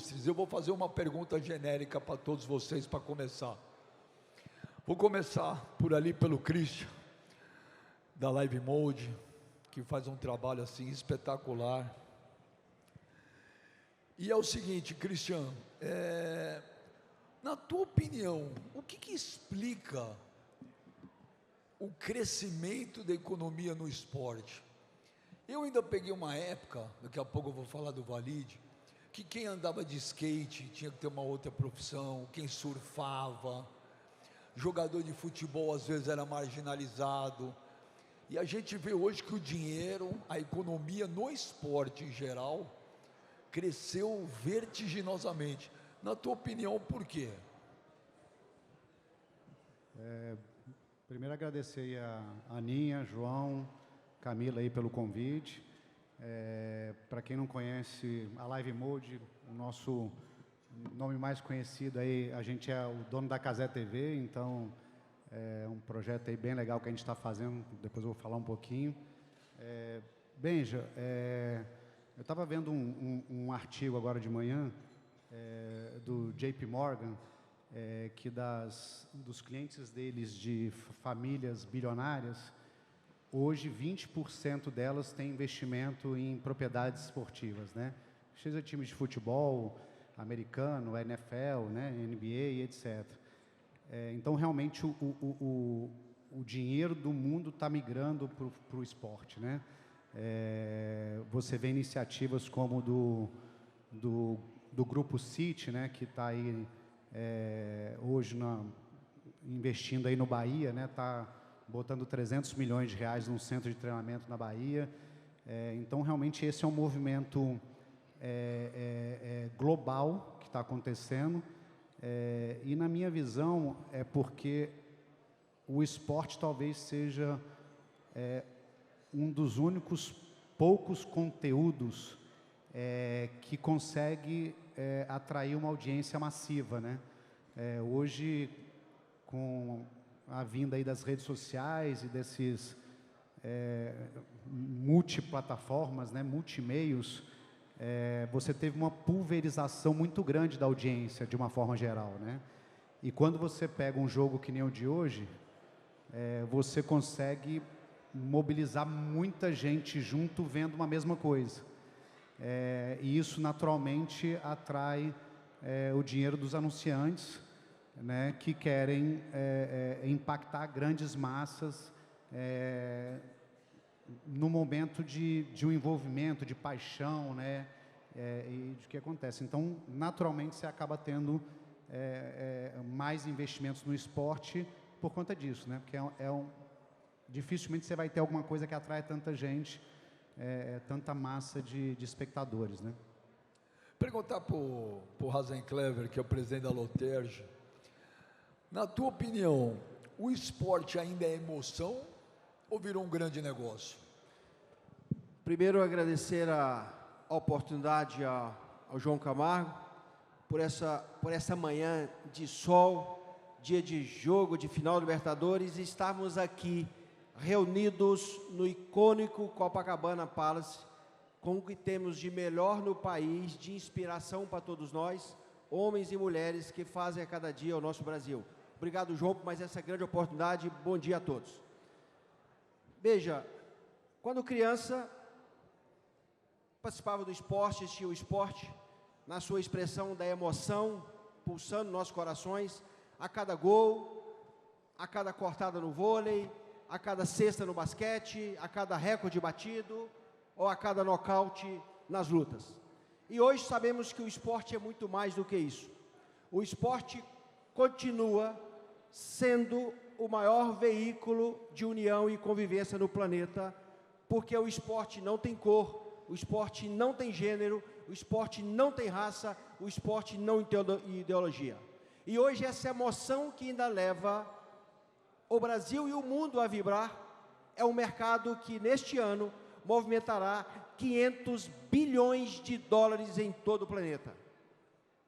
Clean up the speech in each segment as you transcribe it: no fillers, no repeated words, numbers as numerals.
ilustres, eu vou fazer uma pergunta genérica para todos vocês para começar. Vou começar por ali, pelo Christian, da Live Mode, que faz um trabalho assim espetacular. E é o seguinte, Christian, na tua opinião, o que explica o crescimento da economia no esporte? Eu ainda peguei uma época, daqui a pouco eu vou falar do Valide, que quem andava de skate tinha que ter uma outra profissão, quem surfava, jogador de futebol às vezes era marginalizado, e a gente vê hoje que o dinheiro, a economia no esporte em geral, cresceu vertiginosamente. Na tua opinião, por quê? Primeiro agradecer aí a Aninha, João, Camila aí pelo convite. Para quem não conhece a Live Mode, o nosso nome mais conhecido aí, a gente é o dono da Cazé TV, então é um projeto aí bem legal que a gente está fazendo, depois eu vou falar um pouquinho. Benja, eu estava vendo um artigo agora de manhã do JP Morgan, que dos clientes deles de famílias bilionárias, hoje 20% delas têm investimento em propriedades esportivas, né? Seja times de futebol americano, NFL, né, NBA, etc. Então, realmente, o dinheiro do mundo está migrando para o esporte, né? Você vê iniciativas como do Grupo City, né, que está aí hoje investindo aí no Bahia, né, está botando 300 milhões de reais num centro de treinamento na Bahia. Então, realmente, esse é um movimento global que está acontecendo. E, na minha visão, é porque o esporte talvez seja um dos únicos poucos conteúdos que consegue atrair uma audiência massiva, né? Hoje, com a vinda aí das redes sociais e desses multiplataformas, né, multimeios, você teve uma pulverização muito grande da audiência, de uma forma geral, né? E quando você pega um jogo que nem o de hoje, você consegue mobilizar muita gente junto vendo uma mesma coisa. E isso naturalmente atrai o dinheiro dos anunciantes, né, que querem impactar grandes massas no momento de um envolvimento, de paixão, né, e de que acontece. Então, naturalmente, você acaba tendo mais investimentos no esporte por conta disso, né, porque dificilmente você vai ter alguma coisa que atrai tanta gente, tanta massa de espectadores, né? Perguntar para o Hazen Clever, que é o presidente da Loterge, na tua opinião, o esporte ainda é emoção ou virou um grande negócio? Primeiro, agradecer a oportunidade ao João Camargo por essa manhã de sol, dia de jogo, de final do Libertadores, e estarmos aqui reunidos no icônico Copacabana Palace, com o que temos de melhor no país, de inspiração para todos nós, homens e mulheres que fazem a cada dia o nosso Brasil. Obrigado, João, por mais essa grande oportunidade. Bom dia a todos. Veja, quando criança, participava do esporte, assistia o esporte, na sua expressão da emoção, pulsando nossos corações, a cada gol, a cada cortada no vôlei, a cada cesta no basquete, a cada recorde batido, ou a cada nocaute nas lutas. E hoje sabemos que o esporte é muito mais do que isso. O esporte continua sendo o maior veículo de união e convivência no planeta, porque o esporte não tem cor, o esporte não tem gênero, o esporte não tem raça, o esporte não tem ideologia. E hoje essa emoção que ainda leva o Brasil e o mundo a vibrar é um mercado que neste ano movimentará 500 bilhões de dólares em todo o planeta.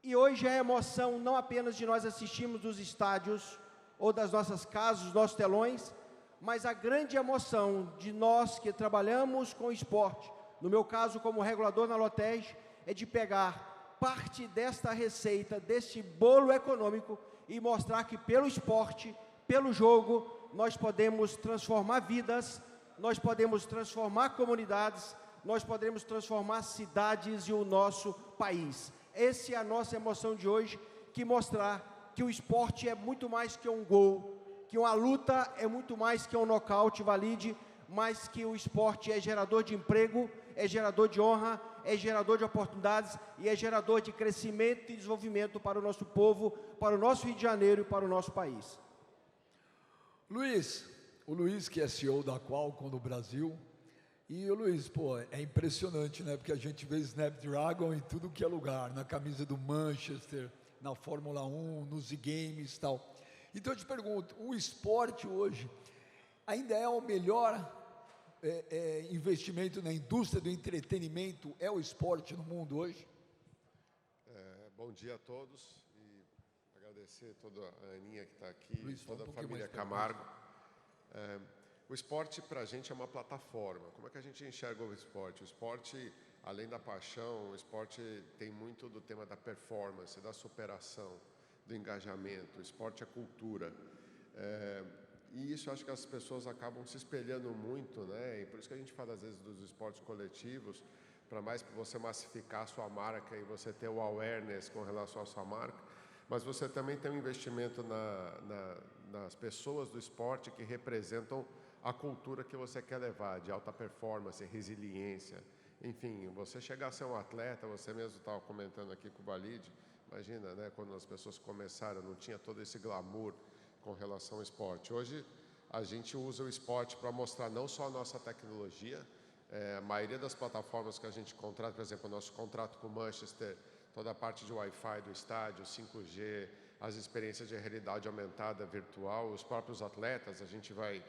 E hoje a emoção não apenas de nós assistirmos dos estádios ou das nossas casas, dos nossos telões, mas a grande emoção de nós que trabalhamos com esporte, no meu caso como regulador na Lotege, é de pegar parte desta receita, deste bolo econômico e mostrar que pelo esporte, pelo jogo, nós podemos transformar vidas, nós podemos transformar comunidades, nós podemos transformar cidades e o nosso país. Essa é a nossa emoção de hoje, que mostrar que o esporte é muito mais que um gol, que uma luta é muito mais que um nocaute, Valide, mas que o esporte é gerador de emprego, é gerador de honra, é gerador de oportunidades e é gerador de crescimento e desenvolvimento para o nosso povo, para o nosso Rio de Janeiro e para o nosso país. Luiz, o Luiz que é CEO da Qualcomm no Brasil, e o Luiz, pô, é impressionante, né? Porque a gente vê Snapdragon em tudo que é lugar, na camisa do Manchester, na Fórmula 1, nos e-games e tal. Então eu te pergunto, o esporte hoje ainda é o melhor investimento na indústria do entretenimento, é o esporte no mundo hoje? Bom dia a todos e agradecer toda a Aninha que está aqui, Luiz, toda a pouquinho família mais pra Camargo. O esporte para a gente é uma plataforma. Como é que a gente enxerga o esporte? O esporte, além da paixão, o esporte tem muito do tema da performance, da superação, do engajamento. O esporte é cultura. E isso eu acho que as pessoas acabam se espelhando muito, né? E por isso que a gente fala às vezes dos esportes coletivos, para mais você massificar a sua marca e você ter o awareness com relação à sua marca, mas você também tem um investimento nas pessoas do esporte que representam a cultura que você quer levar, de alta performance, resiliência. Enfim, você chegar a ser um atleta, você mesmo estava comentando aqui com o Valide, imagina, né, quando as pessoas começaram, não tinha todo esse glamour com relação ao esporte. Hoje, a gente usa o esporte para mostrar não só a nossa tecnologia, a maioria das plataformas que a gente contrata, por exemplo, o nosso contrato com o Manchester, toda a parte de Wi-Fi do estádio, 5G, as experiências de realidade aumentada virtual, os próprios atletas, a gente vai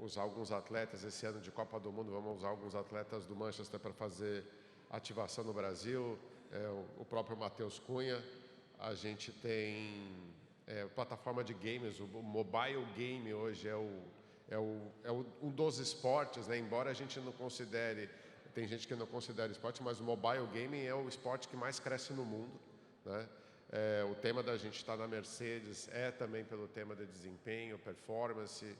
usar alguns atletas esse ano de Copa do Mundo, vamos usar alguns atletas do Manchester para fazer ativação no Brasil, o próprio Matheus Cunha, a gente tem plataforma de games, o mobile game hoje um dos esportes, né? Embora a gente não considere, tem gente que não considera esporte, mas o mobile gaming é o esporte que mais cresce no mundo, né? O tema da gente estar na Mercedes é também pelo tema de desempenho, performance.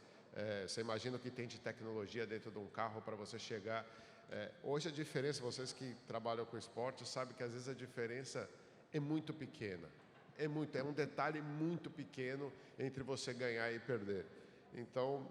Você imagina o que tem de tecnologia dentro de um carro para você chegar. Hoje a diferença, vocês que trabalham com esporte sabem que às vezes a diferença é muito pequena. É um detalhe muito pequeno entre você ganhar e perder. Então,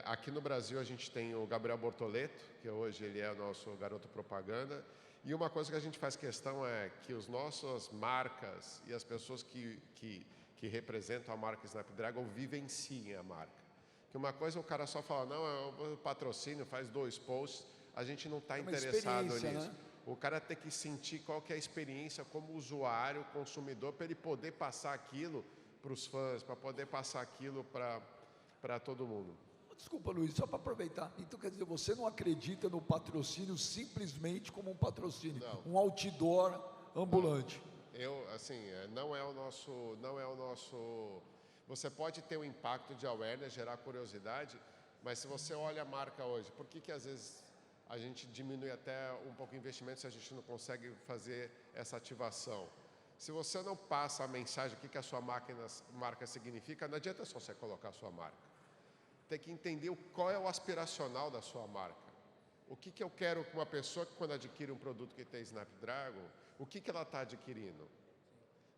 aqui no Brasil a gente tem o Gabriel Bortoleto, que hoje ele é o nosso garoto propaganda. E uma coisa que a gente faz questão é que as nossas marcas e as pessoas que representam a marca Snapdragon vivenciem a marca. Que uma coisa o cara só fala, não, é o patrocínio, faz 2 posts, a gente não está interessado nisso. Né? O cara tem que sentir qual que é a experiência como usuário, consumidor, para ele poder passar aquilo para os fãs, para poder passar aquilo para todo mundo. Desculpa, Luiz, só para aproveitar. Então, quer dizer, você não acredita no patrocínio simplesmente como um patrocínio, não. Um outdoor ambulante. Não é o nosso... Você pode ter um impacto de awareness, gerar curiosidade, mas se você olha a marca hoje, por que às vezes a gente diminui até um pouco o investimento se a gente não consegue fazer essa ativação? Se você não passa a mensagem, o que a sua marca significa, não adianta só você colocar a sua marca. Tem que entender qual é o aspiracional da sua marca. O que eu quero com uma pessoa que quando adquire um produto que tem Snapdragon, o que ela está adquirindo?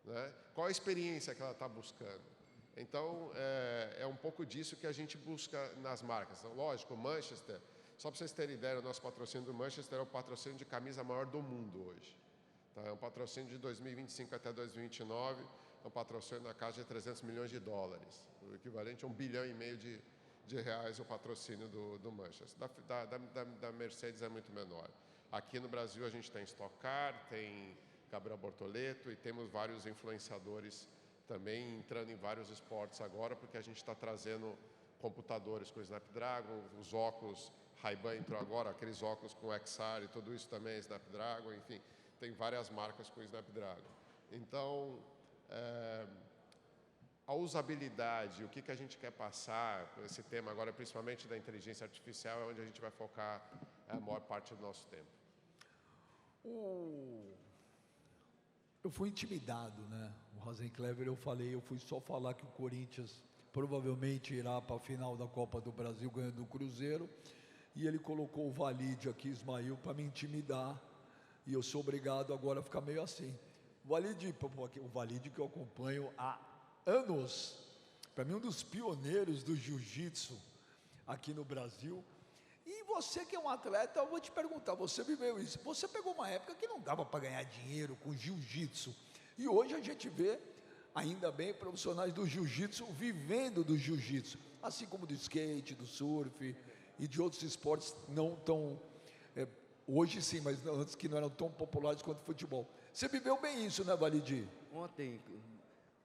Né? Qual a experiência que ela está buscando? Então, é um pouco disso que a gente busca nas marcas. Então, lógico, o Manchester, só para vocês terem ideia, o nosso patrocínio do Manchester é o patrocínio de camisa maior do mundo hoje. Tá? É um patrocínio de 2025 até 2029, é um patrocínio na casa de 300 milhões de dólares, o equivalente a 1,5 bilhão de reais o patrocínio do Manchester. Da Mercedes é muito menor. Aqui no Brasil a gente tem Stock Car, tem Gabriel Bortoleto e temos vários influenciadores também entrando em vários esportes agora, porque a gente está trazendo computadores com o Snapdragon, os óculos, Ray-Ban entrou agora, aqueles óculos com XR e tudo isso também é Snapdragon, enfim, tem várias marcas com Snapdragon. Então, a usabilidade, o que a gente quer passar com esse tema agora, principalmente da inteligência artificial, é onde a gente vai focar a maior parte do nosso tempo. Eu fui intimidado, né? O Rosenclever, eu fui só falar que o Corinthians provavelmente irá para a final da Copa do Brasil ganhando do Cruzeiro, e ele colocou o Valide aqui, Ismael, para me intimidar, e eu sou obrigado agora a ficar meio assim. O Valide que eu acompanho há anos, para mim um dos pioneiros do jiu-jitsu aqui no Brasil. E você que é um atleta, eu vou te perguntar, você viveu isso, você pegou uma época que não dava para ganhar dinheiro com jiu-jitsu, e hoje a gente vê, ainda bem, profissionais do jiu-jitsu vivendo do jiu-jitsu, assim como do skate, do surf e de outros esportes não tão, hoje sim, mas antes que não eram tão populares quanto o futebol. Você viveu bem isso, né, Validi? Ontem,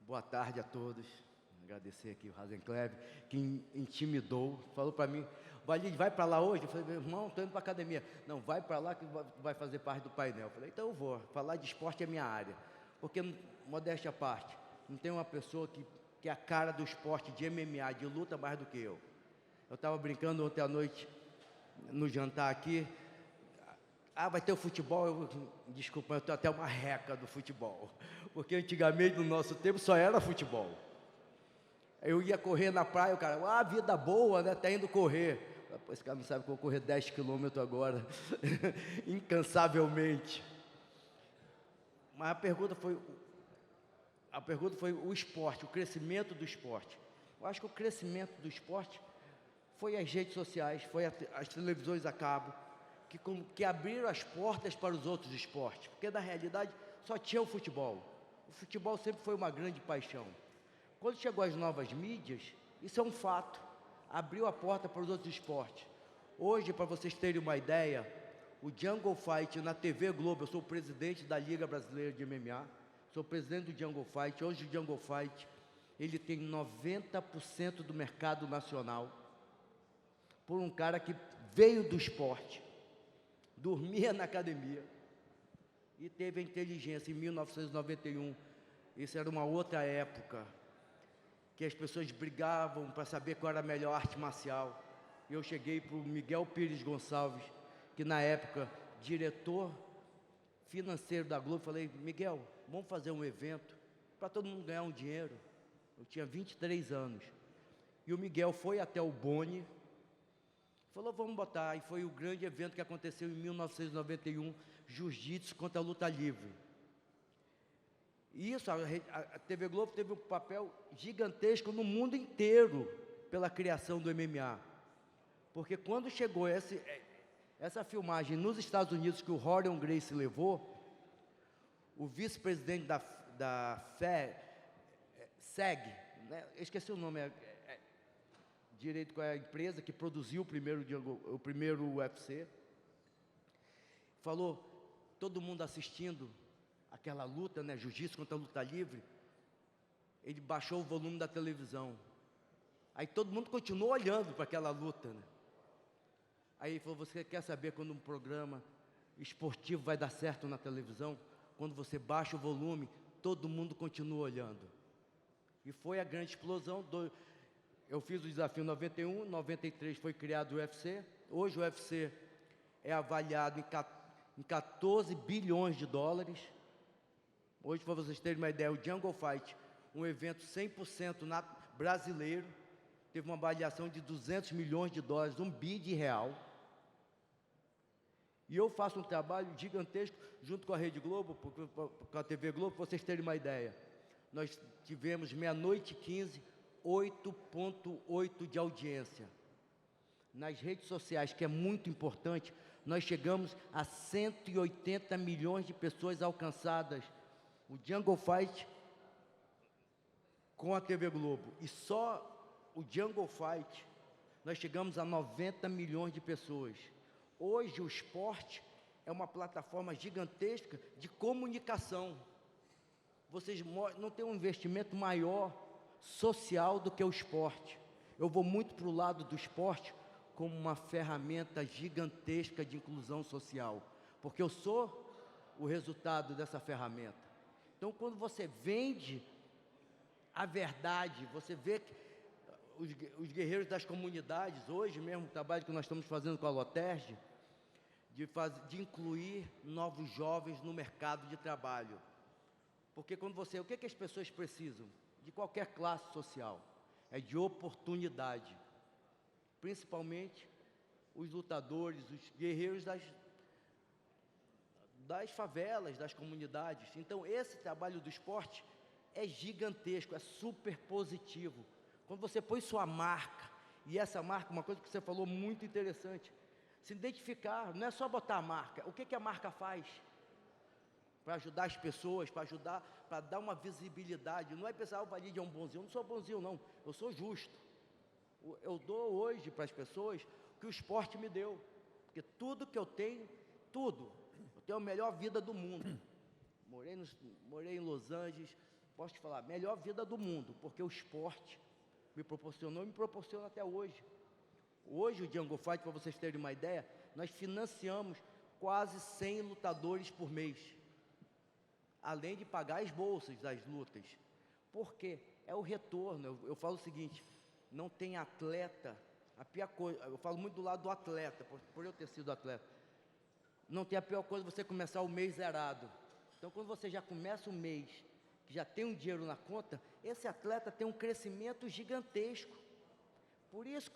boa tarde a todos, agradecer aqui o Rosenclever, que intimidou, falou para mim, Valide, vai para lá hoje? Eu falei, meu irmão, estou indo para a academia. Não, vai para lá que vai fazer parte do painel. Eu falei, então eu vou, falar de esporte é minha área, porque, modéstia à parte, não tem uma pessoa que é a cara do esporte de MMA, de luta, mais do que eu. Eu estava brincando ontem à noite, no jantar aqui, vai ter o futebol, desculpa, eu tenho até uma reca do futebol, porque antigamente, no nosso tempo, só era futebol. Eu ia correr na praia, o cara, vida boa, né, tá indo correr. Esse cara não sabe que eu vou correr 10 quilômetros agora, incansavelmente. Mas a pergunta foi o esporte, o crescimento do esporte. Eu acho que o crescimento do esporte foi as redes sociais, foi as televisões a cabo, que abriram as portas para os outros esportes, porque na realidade só tinha o futebol. O futebol sempre foi uma grande paixão. Quando chegou as novas mídias, isso é um fato, abriu a porta para os outros esportes. Hoje, para vocês terem uma ideia, o Jungle Fight na TV Globo, eu sou o presidente da Liga Brasileira de MMA, sou presidente do Jungle Fight. Hoje o Jungle Fight, ele tem 90% do mercado nacional, por um cara que veio do esporte, dormia na academia e teve a inteligência. Em 1991, isso era uma outra época, que as pessoas brigavam para saber qual era a melhor arte marcial. Eu cheguei para o Miguel Pires Gonçalves, que na época, diretor financeiro da Globo, falei, Miguel, vamos fazer um evento para todo mundo ganhar um dinheiro. Eu tinha 23 anos. E o Miguel foi até o Boni, falou, vamos botar. E foi o grande evento que aconteceu em 1991, Jiu-Jitsu contra a luta livre. E isso, a TV Globo teve um papel gigantesco no mundo inteiro pela criação do MMA. Porque quando chegou essa filmagem nos Estados Unidos, que o Rorion Gracie levou, o vice-presidente da SEG, né, eu esqueci o nome, direito com a empresa que produziu o primeiro UFC, falou, todo mundo assistindo aquela luta, né, jiu-jitsu contra a luta livre, ele baixou o volume da televisão. Aí todo mundo continuou olhando para aquela luta, né? Aí ele falou, você quer saber quando um programa esportivo vai dar certo na televisão? Quando você baixa o volume, todo mundo continua olhando. E foi a grande explosão. Eu fiz o desafio em 91, em 93 foi criado o UFC. Hoje o UFC é avaliado em 14 bilhões de dólares. Hoje, para vocês terem uma ideia, o Jungle Fight, um evento 100% brasileiro, teve uma avaliação de 200 milhões de dólares, R$1 bilhão. E eu faço um trabalho gigantesco junto com a Rede Globo, com a TV Globo, para vocês terem uma ideia. Nós tivemos, meia-noite e 15, 8,8 de audiência. Nas redes sociais, que é muito importante, nós chegamos a 180 milhões de pessoas alcançadas. O Jungle Fight com a TV Globo. E só o Jungle Fight, nós chegamos a 90 milhões de pessoas. Hoje o esporte é uma plataforma gigantesca de comunicação. Vocês não tem um investimento maior social do que o esporte. Eu vou muito para o lado do esporte como uma ferramenta gigantesca de inclusão social, porque eu sou o resultado dessa ferramenta. Então, quando você vende a verdade, você vê que os guerreiros das comunidades, hoje mesmo, o trabalho que nós estamos fazendo com a Loterge, de incluir novos jovens no mercado de trabalho. Porque quando você, o que que as pessoas precisam? De qualquer classe social, é de oportunidade. Principalmente os lutadores, os guerreiros das favelas, das comunidades. Então, esse trabalho do esporte é gigantesco, é super positivo. Quando você põe sua marca, e essa marca, uma coisa que você falou muito interessante, se identificar, não é só botar a marca. O que que a marca faz? Para ajudar as pessoas, para ajudar, para dar uma visibilidade. Não é pensar, o Valide é um bonzinho. Eu não sou bonzinho, não. Eu sou justo. Eu dou hoje para as pessoas o que o esporte me deu. Porque tudo que eu tenho, tudo. Eu tenho a melhor vida do mundo. Morei em Los Angeles, posso te falar, melhor vida do mundo, porque o esporte me proporcionou e me proporciona até hoje. Hoje o Jungle Fight, para vocês terem uma ideia, nós financiamos quase 100 lutadores por mês, além de pagar as bolsas das lutas. Por quê? É o retorno. Eu falo o seguinte, não tem atleta, a pior coisa, eu falo muito do lado do atleta, por eu ter sido atleta, não tem a pior coisa você começar o mês zerado. Então, quando você já começa o mês, que já tem um dinheiro na conta, esse atleta tem um crescimento gigantesco. Por isso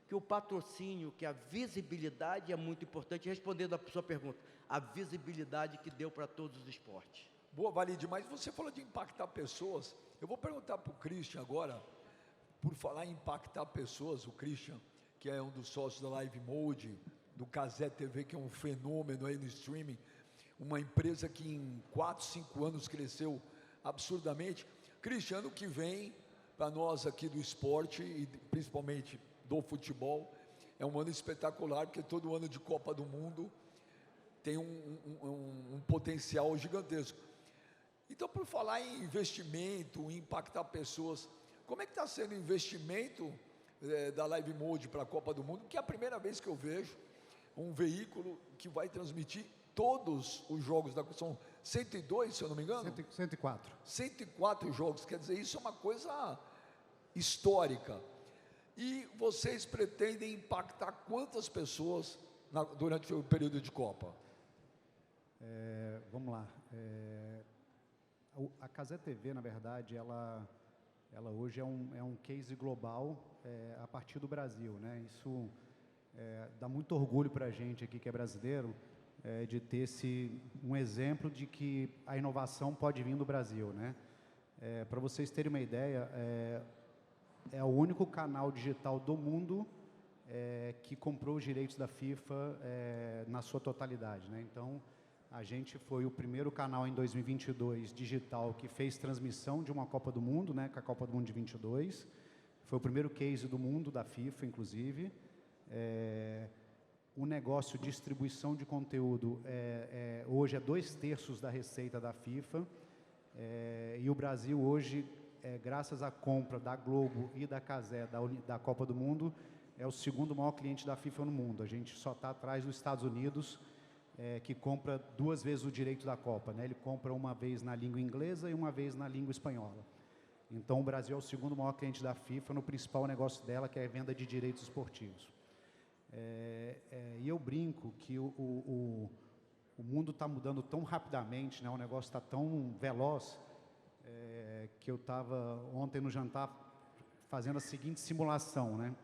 que o patrocínio, que a visibilidade é muito importante. Respondendo a sua pergunta, a visibilidade que deu para todos os esportes. Boa, Valide, mas você falou de impactar pessoas. Eu vou perguntar para o Christian agora, por falar em impactar pessoas, o Christian, que é um dos sócios da Live Mode, do Cazé TV, que é um fenômeno aí no streaming, uma empresa que em 4, 5 anos cresceu absurdamente. Christian, ano que vem, para nós aqui do esporte, e principalmente do futebol, é um ano espetacular, porque todo ano de Copa do Mundo tem um potencial gigantesco. Então, por falar em investimento, em impactar pessoas, como é que está sendo o investimento da Live Mode para a Copa do Mundo, que é a primeira vez que eu vejo um veículo que vai transmitir todos os jogos da... São 102, se eu não me engano? 104. 104 jogos, quer dizer, isso é uma coisa histórica. E vocês pretendem impactar quantas pessoas durante o período de Copa? Vamos lá. A Cazé TV, na verdade, ela hoje é um case global a partir do Brasil, né? Isso dá muito orgulho para a gente aqui que é brasileiro, de ter um exemplo de que a inovação pode vir do Brasil, né? Para vocês terem uma ideia, é o único canal digital do mundo que comprou os direitos da FIFA na sua totalidade, né? Então, a gente foi o primeiro canal em 2022 digital que fez transmissão de uma Copa do Mundo, né, com a Copa do Mundo de 22. Foi o primeiro case do mundo, da FIFA, inclusive. O negócio de distribuição de conteúdo hoje é 2/3 da receita da FIFA. E o Brasil hoje, graças à compra da Globo e da Cazé da Copa do Mundo, é o segundo maior cliente da FIFA no mundo. A gente só está atrás dos Estados Unidos, que compra 2 vezes o direito da Copa, né? Ele compra uma vez na língua inglesa e uma vez na língua espanhola. Então, o Brasil é o segundo maior cliente da FIFA no principal negócio dela, que é a venda de direitos esportivos. E eu brinco que o mundo está mudando tão rapidamente, né? O negócio está tão veloz, que eu estava ontem no jantar fazendo a seguinte simulação, né?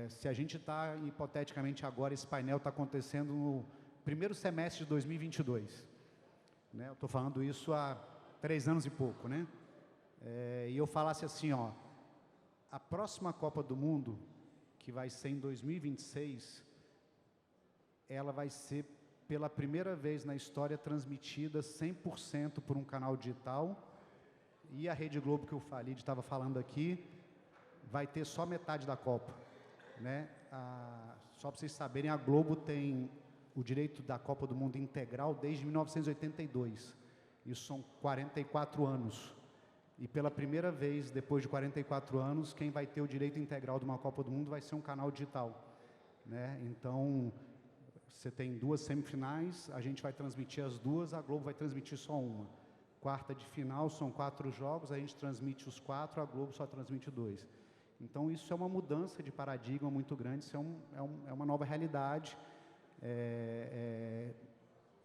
Se a gente está, hipoteticamente agora, esse painel está acontecendo no primeiro semestre de 2022, né? Eu estou falando isso há 3 anos e pouco, né? E eu falasse assim, ó, a próxima Copa do Mundo, que vai ser em 2026, ela vai ser pela primeira vez na história transmitida 100% por um canal digital, e a Rede Globo, que o Valide estava falando aqui, vai ter só metade da Copa, né? Só para vocês saberem, a Globo tem o direito da Copa do Mundo integral desde 1982. Isso são 44 anos. E pela primeira vez, depois de 44 anos, quem vai ter o direito integral de uma Copa do Mundo vai ser um canal digital, né? Então, você tem 2 semifinais, a gente vai transmitir as 2, a Globo vai transmitir só uma. Quarta de final, são 4 jogos, a gente transmite os 4, a Globo só transmite 2. Então, isso é uma mudança de paradigma muito grande, isso é uma nova realidade,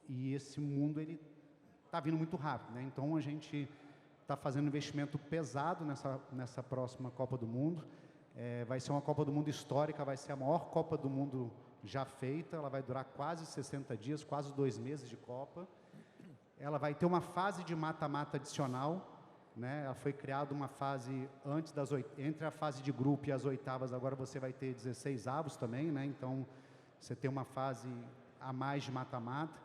e esse mundo está vindo muito rápido, né? Então a gente está fazendo um investimento pesado nessa próxima Copa do Mundo. Vai ser uma Copa do Mundo histórica, vai ser a maior Copa do Mundo já feita. Ela vai durar quase 60 dias, quase 2 meses de Copa. Ela vai ter uma fase de mata-mata adicional, né? Ela foi criada uma fase entre a fase de grupo e as oitavas. Agora você vai ter 16 avos também, né? Então você tem uma fase a mais de mata-mata.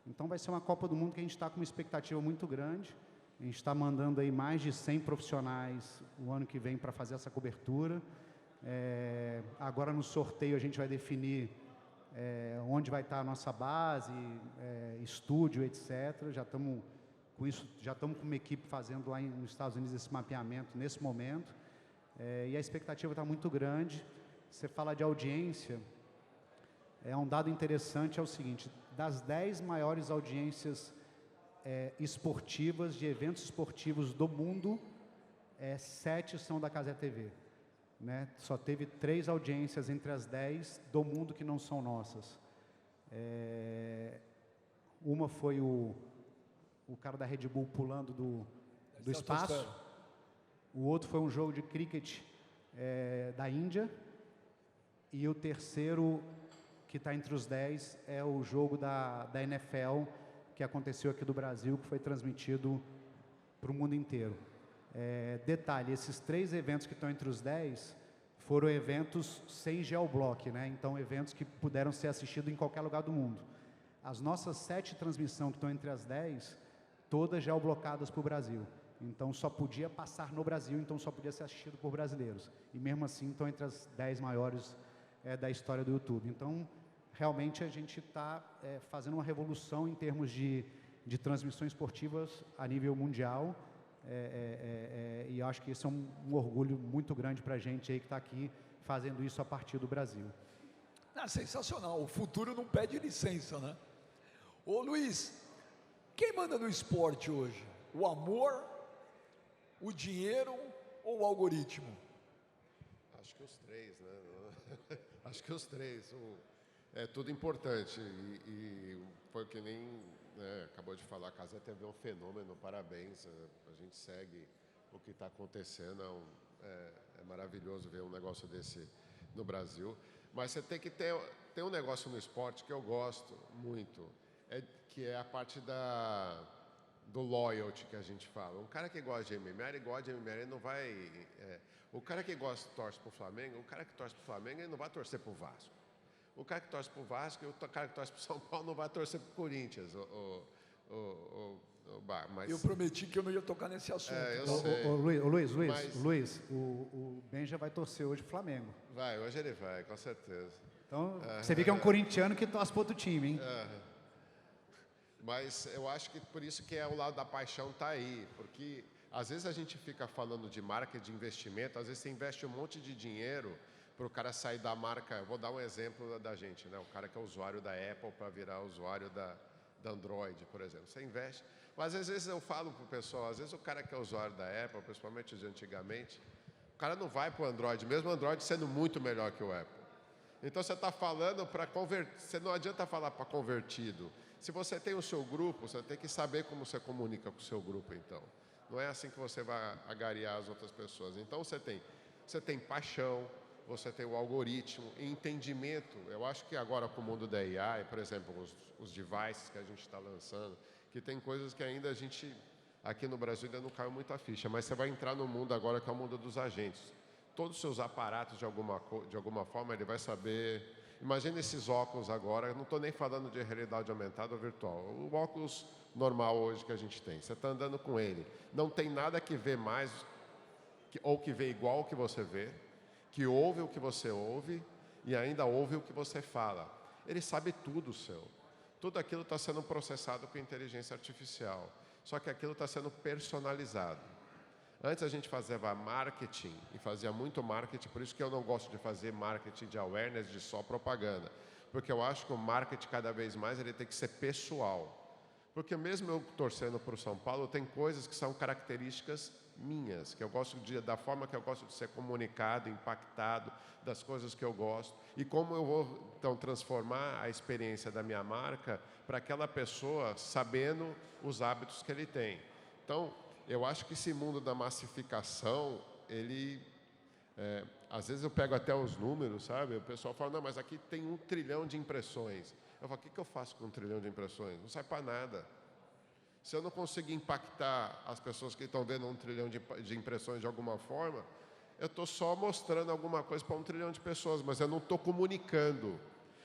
Então vai ser uma Copa do Mundo que a gente está com uma expectativa muito grande. A gente está mandando aí mais de 100 profissionais o ano que vem para fazer essa cobertura. Agora no sorteio a gente vai definir onde vai estar a nossa base, estúdio, etc. Já estamos com isso, já estamos com uma equipe fazendo lá nos Estados Unidos esse mapeamento nesse momento. E a expectativa está muito grande. Você fala de audiência, um dado interessante é o seguinte: das 10 maiores audiências esportivas, de eventos esportivos do mundo, 7 são da Cazé TV, né? Só teve 3 audiências entre as 10 do mundo que não são nossas. Uma foi o cara da Red Bull pulando do espaço. O outro foi um jogo de cricket da Índia. E o terceiro, que está entre os 10, é o jogo da NFL, que aconteceu aqui do Brasil, que foi transmitido para o mundo inteiro. Detalhe, esses 3 eventos que estão entre os 10 foram eventos sem geoblock, né? Então, eventos que puderam ser assistidos em qualquer lugar do mundo. As nossas 7 transmissões que estão entre as 10, todas geoblocadas para o Brasil. Então, só podia passar no Brasil, então só podia ser assistido por brasileiros. E mesmo assim, estão entre as 10 maiores da história do YouTube. Então, realmente a gente está fazendo uma revolução em termos de transmissões esportivas a nível mundial. E acho que isso é um orgulho muito grande para a gente aí que está aqui fazendo isso a partir do Brasil. Sensacional, o futuro não pede licença, né? Ô Luiz, quem manda no esporte hoje? O amor, o dinheiro ou o algoritmo? Acho que os 3, né? Acho que os 3. É tudo importante e foi o que nem acabou de falar, a Cazé TV é um fenômeno, parabéns, a gente segue o que está acontecendo, é maravilhoso ver um negócio desse no Brasil, mas você tem que ter um negócio no esporte que eu gosto muito, que é a parte do loyalty que a gente fala. Um cara que gosta de MMA, ele gosta de MMA, ele não vai... o cara que torce para o Flamengo, ele não vai torcer para o Vasco. O cara que torce para o Vasco e o cara que torce para o São Paulo não vai torcer para o Corinthians. Mas... Eu prometi que eu não ia tocar nesse assunto. Eu sei. Luiz, o Benja vai torcer hoje para o Flamengo. Hoje ele vai, com certeza. Então, você vê que é um corintiano que torce para outro time, hein? Mas eu acho que por isso que o lado da paixão está aí, porque às vezes a gente fica falando de marca de investimento, às vezes você investe um monte de dinheiro para o cara sair da marca. Vou dar um exemplo da gente, né? O cara que é usuário da Apple para virar usuário da Android, por exemplo. Você investe. Mas às vezes eu falo para o pessoal, às vezes o cara que é usuário da Apple, principalmente os de antigamente, o cara não vai para o Android, mesmo o Android sendo muito melhor que o Apple. Então você está falando para converter, você não adianta falar para convertido. Se você tem o seu grupo, você tem que saber como você comunica com o seu grupo, então. Não é assim que você vai agariar as outras pessoas. Então você tem paixão, você tem o algoritmo e entendimento. Eu acho que agora com o mundo da AI, por exemplo, os devices que a gente está lançando, que tem coisas que ainda a gente, aqui no Brasil, ainda não caiu muito a ficha, mas você vai entrar no mundo agora que é o mundo dos agentes. Todos os seus aparatos, de alguma forma, ele vai saber... Imagina esses óculos agora, eu não estou nem falando de realidade aumentada ou virtual, o óculos normal hoje que a gente tem, você está andando com ele, não tem nada que vê mais, ou que vê igual ao que você vê, que ouve o que você ouve e ainda ouve o que você fala. Ele sabe tudo seu. Tudo aquilo está sendo processado com inteligência artificial, só que aquilo está sendo personalizado. Antes a gente fazia marketing, e fazia muito marketing, por isso que eu não gosto de fazer marketing de awareness, de só propaganda. Porque eu acho que o marketing, cada vez mais, ele tem que ser pessoal. Porque mesmo eu torcendo para o São Paulo, tem coisas que são características minhas, que eu gosto da forma que eu gosto de ser comunicado, impactado, das coisas que eu gosto, e como eu vou, então, transformar a experiência da minha marca para aquela pessoa sabendo os hábitos que ele tem. Então, eu acho que esse mundo da massificação, ele... às vezes eu pego até os números, sabe? O pessoal fala, não, mas aqui tem 1 trilhão de impressões. Eu falo, o que eu faço com 1 trilhão de impressões? Não sai para nada. Se eu não conseguir impactar as pessoas que estão vendo 1 trilhão de impressões de alguma forma, eu estou só mostrando alguma coisa para 1 trilhão de pessoas, mas eu não estou comunicando.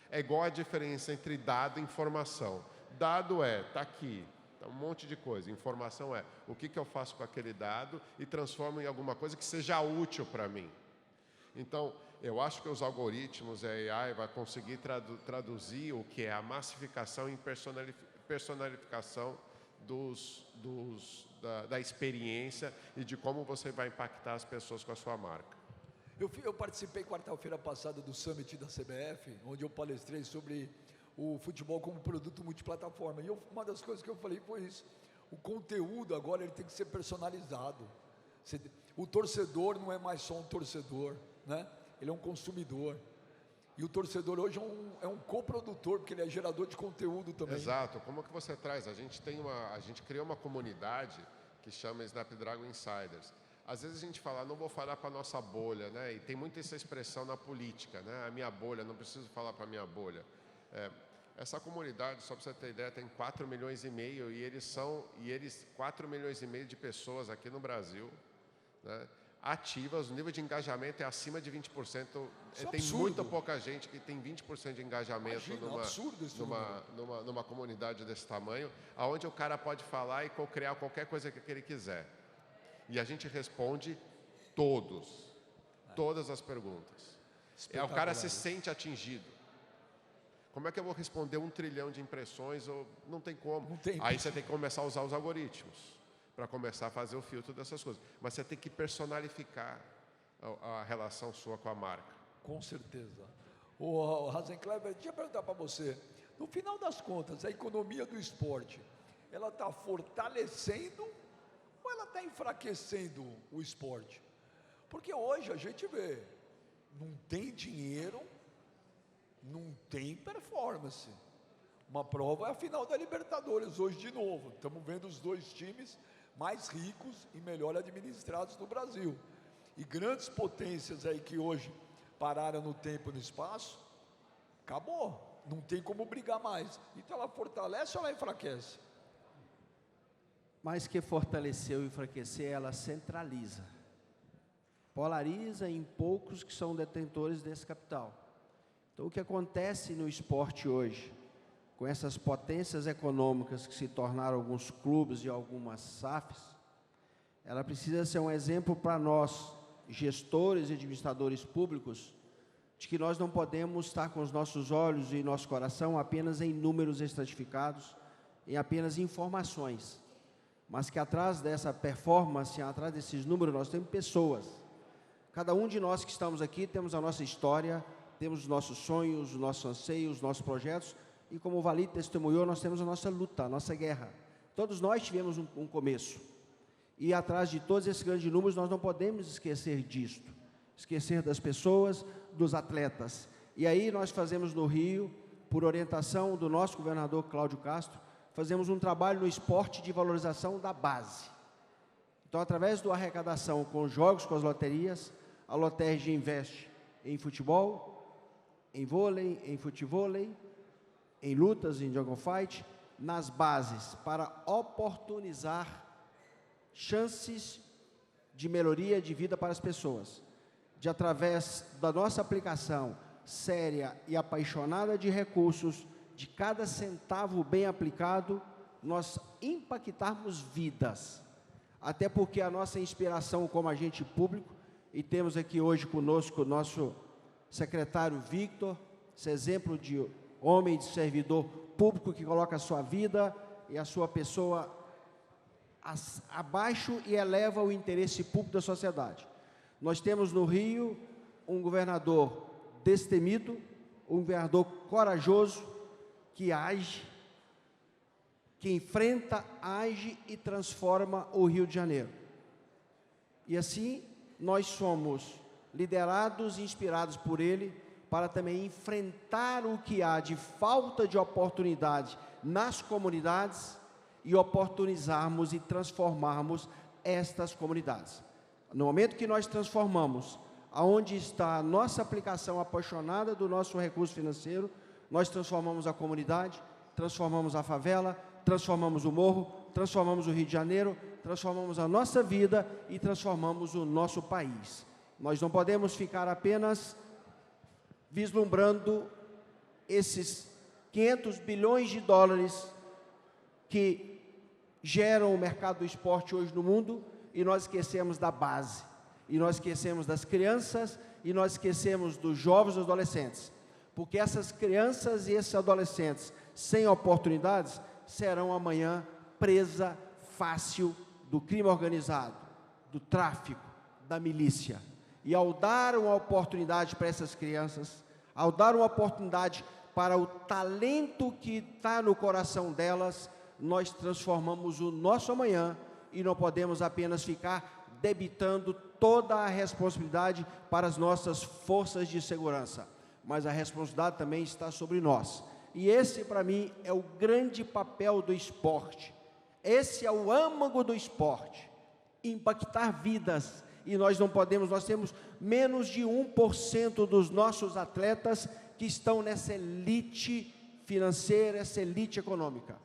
É igual a diferença entre dado e informação. Dado está aqui, tá um monte de coisa. Informação o que eu faço com aquele dado e transformo em alguma coisa que seja útil para mim. Então, eu acho que os algoritmos, a AI, vai conseguir traduzir o que é a massificação em personalificação da experiência e de como você vai impactar as pessoas com a sua marca. Eu participei quarta-feira passada do Summit da CBF, onde eu palestrei sobre o futebol como produto multiplataforma. E uma das coisas que eu falei foi isso. O conteúdo agora ele tem que ser personalizado. O torcedor não é mais só um torcedor, né? Ele é um consumidor. E o torcedor hoje é um coprodutor, porque ele é gerador de conteúdo também. Exato. Como que você traz? A gente criou uma comunidade que chama Snapdragon Insiders. Às vezes a gente fala, não vou falar para a nossa bolha, né? E tem muito essa expressão na política, né? A minha bolha, não preciso falar para a minha bolha. Essa comunidade, só para você ter ideia, tem 4 milhões e meio e eles 4 milhões e meio de pessoas aqui no Brasil, né? Ativas, o nível de engajamento é acima de 20%. Tem muito pouca gente que tem 20% de engajamento. Imagina, numa comunidade desse tamanho, onde o cara pode falar e co-criar qualquer coisa que ele quiser. E a gente responde todas as perguntas. O cara se sente atingido. Como é que eu vou responder 1 trilhão de impressões? Não tem como. Não tem. Aí você tem que começar a usar os algoritmos para começar a fazer o filtro dessas coisas. Mas você tem que personalificar a relação sua com a marca. Com certeza. O Rasenkleber, deixa eu perguntar para você. No final das contas, a economia do esporte, ela está fortalecendo ou ela está enfraquecendo o esporte? Porque hoje a gente vê, não tem dinheiro, não tem performance. Uma prova é a final da Libertadores, hoje de novo. Estamos vendo os 2 times mais ricos e melhor administrados do Brasil. E grandes potências aí que hoje pararam no tempo e no espaço, acabou. Não tem como brigar mais. Então ela fortalece ou ela enfraquece? Mais que fortalecer ou enfraquecer, ela centraliza. Polariza em poucos que são detentores desse capital. Então o que acontece no esporte hoje, com essas potências econômicas que se tornaram alguns clubes e algumas SAFs, ela precisa ser um exemplo para nós, gestores e administradores públicos, de que nós não podemos estar com os nossos olhos e nosso coração apenas em números estratificados, em apenas informações, mas que atrás dessa performance, atrás desses números, nós temos pessoas. Cada um de nós que estamos aqui temos a nossa história, temos os nossos sonhos, os nossos anseios, os nossos projetos, e como o Walid testemunhou, nós temos a nossa luta, a nossa guerra. Todos nós tivemos um começo. E atrás de todos esses grandes números, nós não podemos esquecer disto. Esquecer das pessoas, dos atletas. E aí nós fazemos no Rio, por orientação do nosso governador Cláudio Castro, fazemos um trabalho no esporte de valorização da base. Então, através da arrecadação com os jogos, com as loterias, a Loterj investe em futebol, em vôlei, em futevôlei, em lutas, em jungle fight, nas bases, para oportunizar chances de melhoria de vida para as pessoas, de através da nossa aplicação séria e apaixonada de recursos, de cada centavo bem aplicado, nós impactarmos vidas, até porque a nossa inspiração como agente público, e temos aqui hoje conosco o nosso secretário Victor, esse exemplo de homem de servidor público que coloca a sua vida e a sua pessoa abaixo e eleva o interesse público da sociedade. Nós temos no Rio um governador destemido, um governador corajoso, que age, que enfrenta, age e transforma o Rio de Janeiro. E assim, nós somos liderados e inspirados por ele para também enfrentar o que há de falta de oportunidade nas comunidades e oportunizarmos e transformarmos estas comunidades. No momento que nós transformamos aonde está a nossa aplicação apaixonada do nosso recurso financeiro, nós transformamos a comunidade, transformamos a favela, transformamos o morro, transformamos o Rio de Janeiro, transformamos a nossa vida e transformamos o nosso país. Nós não podemos ficar apenas vislumbrando esses 500 bilhões de dólares que geram o mercado do esporte hoje no mundo e nós esquecemos da base, e nós esquecemos das crianças, e nós esquecemos dos jovens e dos adolescentes, porque essas crianças e esses adolescentes sem oportunidades serão amanhã presa fácil do crime organizado, do tráfico, da milícia. E ao dar uma oportunidade para essas crianças, ao dar uma oportunidade para o talento que está no coração delas, nós transformamos o nosso amanhã e não podemos apenas ficar debitando toda a responsabilidade para as nossas forças de segurança, mas a responsabilidade também está sobre nós. E esse, para mim, é o grande papel do esporte. Esse é o âmago do esporte, impactar vidas. E nós não podemos, nós temos menos de 1% dos nossos atletas que estão nessa elite financeira, essa elite econômica.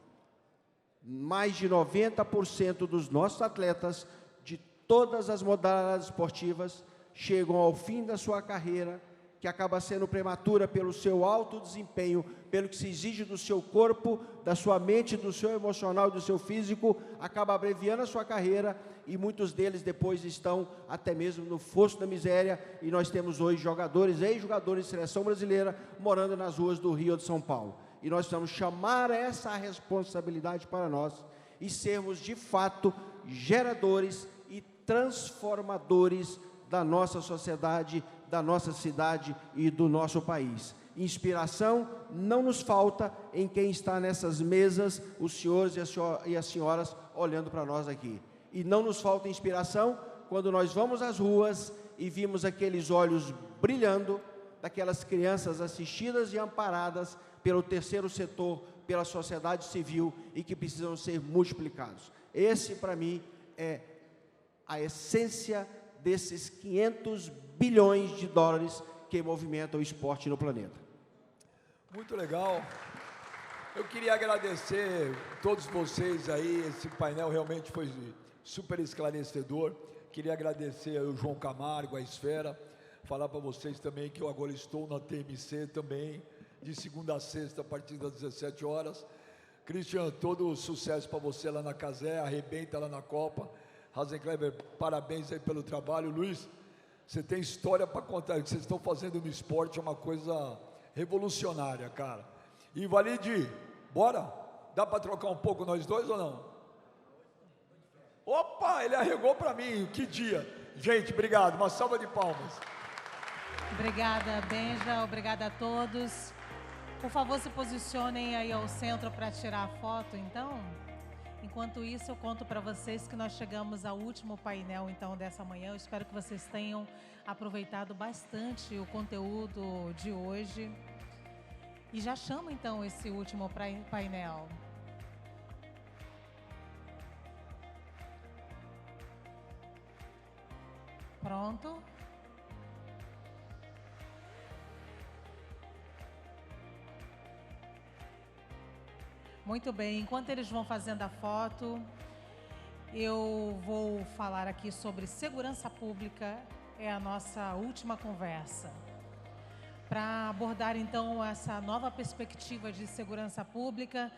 Mais de 90% dos nossos atletas, de todas as modalidades esportivas, chegam ao fim da sua carreira, que acaba sendo prematura pelo seu alto desempenho, pelo que se exige do seu corpo, da sua mente, do seu emocional, do seu físico, acaba abreviando a sua carreira, e muitos deles depois estão até mesmo no fosso da miséria, e nós temos hoje jogadores, ex-jogadores de seleção brasileira, morando nas ruas do Rio de São Paulo. E nós precisamos chamar essa responsabilidade para nós, e sermos de fato geradores e transformadores da nossa sociedade, da nossa cidade e do nosso país. Inspiração não nos falta em quem está nessas mesas, os senhores e as senhoras olhando para nós aqui. E não nos falta inspiração quando nós vamos às ruas e vimos aqueles olhos brilhando daquelas crianças assistidas e amparadas pelo terceiro setor, pela sociedade civil e que precisam ser multiplicados. Esse, para mim, é a essência desses 500 bilhões de dólares que movimentam o esporte no planeta. Muito legal. Eu queria agradecer a todos vocês aí, esse painel realmente foi super esclarecedor. Queria agradecer ao João Camargo, a Esfera, falar para vocês também que eu agora estou na TMC também, de segunda a sexta, a partir das 17 horas. Christian, todo sucesso para você lá na Casé, arrebenta lá na Copa. Rasenkleber, parabéns aí pelo trabalho. Luiz, você tem história para contar, o que vocês estão fazendo no esporte é uma coisa revolucionária, cara. E Valide, bora? Dá para trocar um pouco nós dois ou não? Opa, ele arregou para mim, que dia. Gente, obrigado, uma salva de palmas. Obrigada, Benja, obrigada a todos. Por favor, se posicionem aí ao centro para tirar a foto, então. Enquanto isso, eu conto para vocês que nós chegamos ao último painel, então, dessa manhã. Eu espero que vocês tenham aproveitado bastante o conteúdo de hoje. E já chamo, então, esse último painel. Pronto? Muito bem, enquanto eles vão fazendo a foto, eu vou falar aqui sobre segurança pública, é a nossa última conversa. Para abordar então essa nova perspectiva de segurança pública,